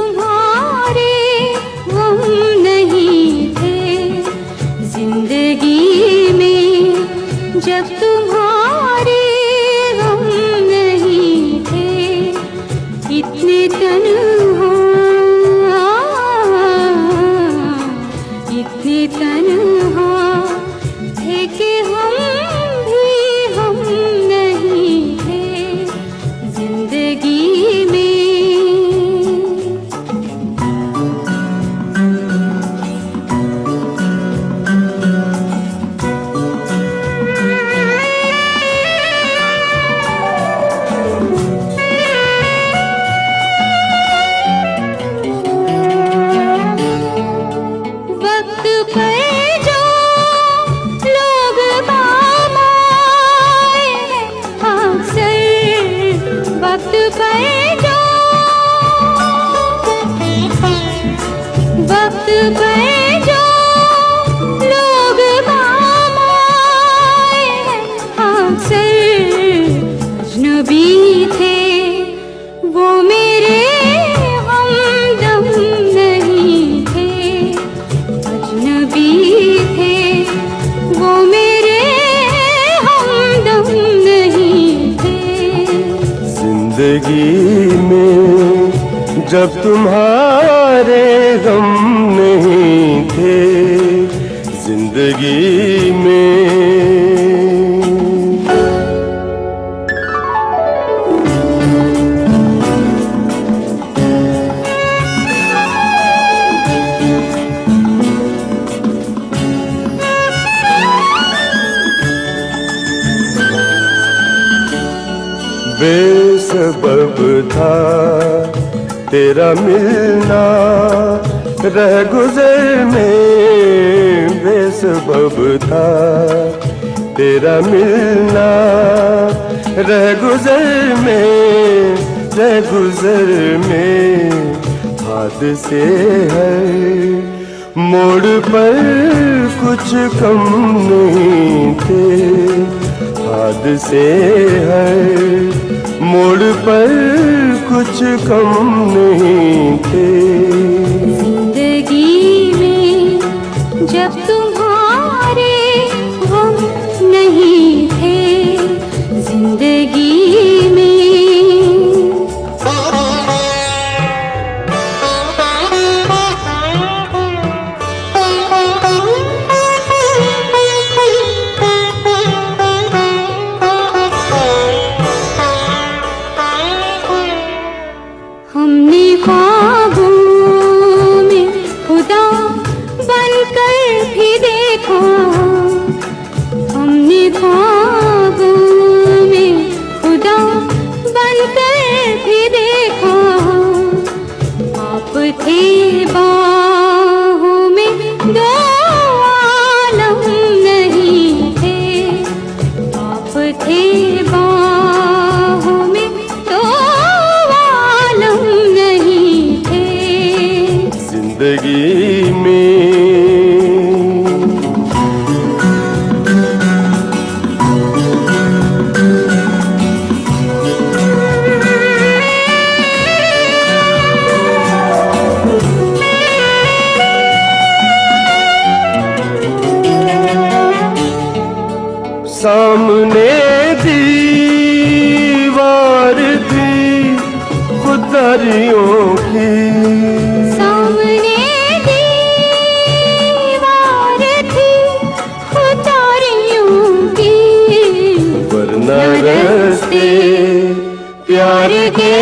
तुम्हारे गम नहीं थे जिंदगी में, जब तुम्हारे गम नहीं थे, इतने तन्हा, इतने तन्हा थे कि हम भी हम नहीं थे जिंदगी में। वक्त पे जो लोग काम आए हैं अक्सर, वक्त पे जो, वक्त पे जो लोग काम आए हैं अक्सर, अजनबी थे वो मेरे हमदम नहीं थे, अजनबी थे वो मेरे हमदम नहीं थे जिंदगी में, जब तुम्हारे गम नहीं थे जिंदगी में। बेसबब था तेरा मिलना रह गुजर में, बेसबब था तेरा मिलना रह गुजर में, रह गुजर में। हादसे है मोड़ पर कुछ कम नहीं थे, हादसे है मोड़ पर कुछ कम नहीं थे जिंदगी में, जब तुम्हारे गम नहीं थे जिंदगी में। हमने ख्वाबों में खुदा बनकर भी देखा, हमने ख्वाबों में खुदा बनकर भी देखा, आप थे बाहों में दो आलम नहीं थे, आप थे बाहों में दो आलम नहीं थे जिंदगी में। सामने दीवार थी खुदारियों की, सामने दीवार थी खुदारियों की, वरना रास्ते प्यार के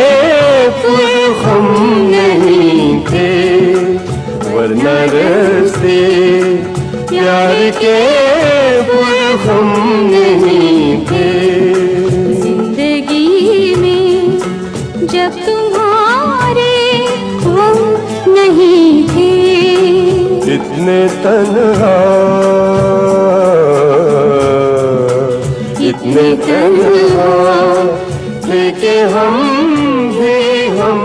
पुरखम नहीं थे, वरना रास्ते प्यार के पुरखम नहीं थे जिंदगी में, जब तुम्हारे गम नहीं थे। इतने तन्हा, इतने तन्हा थे कि हम भी हम